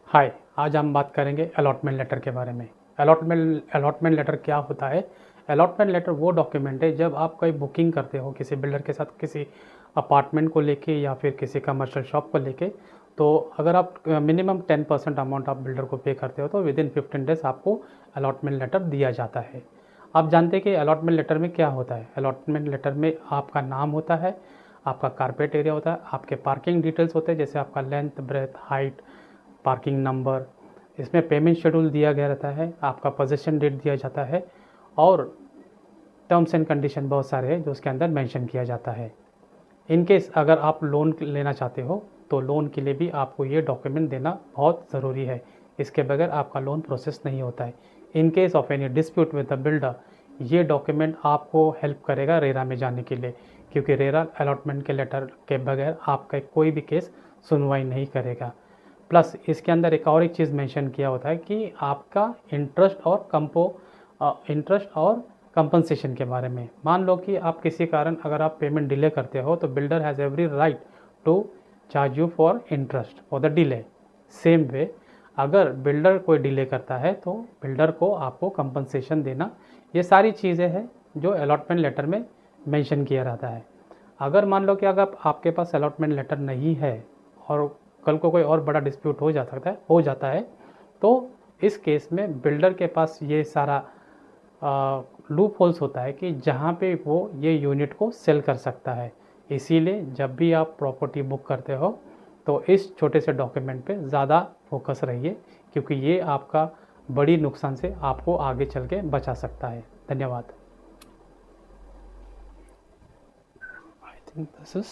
हाय, आज हम बात करेंगे अलॉटमेंट लेटर के बारे में। अलॉटमेंट लेटर क्या होता है? अलॉटमेंट लेटर वो डॉक्यूमेंट है जब आप कोई बुकिंग करते हो किसी बिल्डर के साथ, किसी अपार्टमेंट को लेके या फिर किसी कमर्शियल शॉप को लेके। तो अगर आप मिनिमम 10% अमाउंट आप बिल्डर को पे करते हो तो विद इन 15 डेज आपको अलॉटमेंट लेटर दिया जाता है। आप जानते हैं कि अलॉटमेंट लेटर में क्या होता है? अलॉटमेंट लेटर में आपका नाम होता है, आपका कारपेट एरिया होता है, आपके पार्किंग डिटेल्स होते हैं जैसे आपका length, breadth, height, parking number. इसमें पेमेंट शेड्यूल दिया गया रहता है, आपका पोजेसन डेट दिया जाता है और टर्म्स एंड कंडीशन बहुत सारे हैं जो उसके अंदर मेंशन किया जाता है। इन केस अगर आप लोन लेना चाहते हो तो लोन के लिए भी आपको ये डॉक्यूमेंट देना बहुत ज़रूरी है। इसके बगैर आपका लोन प्रोसेस नहीं होता है। In case of any dispute with the builder, ये डॉक्यूमेंट आपको हेल्प करेगा रेरा में जाने के लिए, क्योंकि रेरा अलॉटमेंट के लेटर के बगैर आपका कोई भी केस सुनवाई नहीं करेगा। प्लस इसके अंदर एक और एक चीज़ मेंशन किया होता है कि आपका इंटरेस्ट और कंपनसेशन के बारे में। मान लो कि आप किसी कारण अगर आप पेमेंट डिले करते हो तो builder has every right to charge you for interest for the delay. Same way अगर बिल्डर कोई डिले करता है तो बिल्डर को आपको कंपनसेशन देना, ये सारी चीज़ें हैं जो अलॉटमेंट लेटर में मेंशन किया रहता है। अगर मान लो कि अगर आपके पास अलॉटमेंट लेटर नहीं है और कल को कोई और बड़ा डिस्प्यूट हो जाता है तो इस केस में बिल्डर के पास ये सारा लूप होल्स होता है कि जहाँ पे वो ये यूनिट को सेल कर सकता है। इसीलिए जब भी आप प्रॉपर्टी बुक करते हो तो इस छोटे से डॉक्यूमेंट पे ज़्यादा फोकस रहिए, क्योंकि ये आपका बड़ी नुकसान से आपको आगे चल के बचा सकता है। धन्यवाद। I think this is